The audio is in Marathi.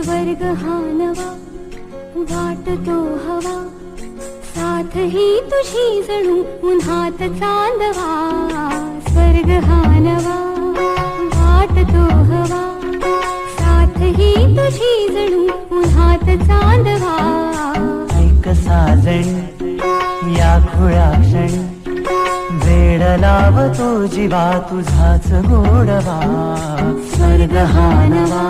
स्वर्ग हा नवा वाटतो हवा, साथ ही तुझी जणू उन्हात चांदवा. स्वर्ग हा नवा वाटतो हवा, साथ ही तुझी जणू उन्हात चांदवा. ऐक साजण या खुळ्या क्षणी, वेड लावतो जीवा तुझाच गोडवा. स्वर्ग हा नवा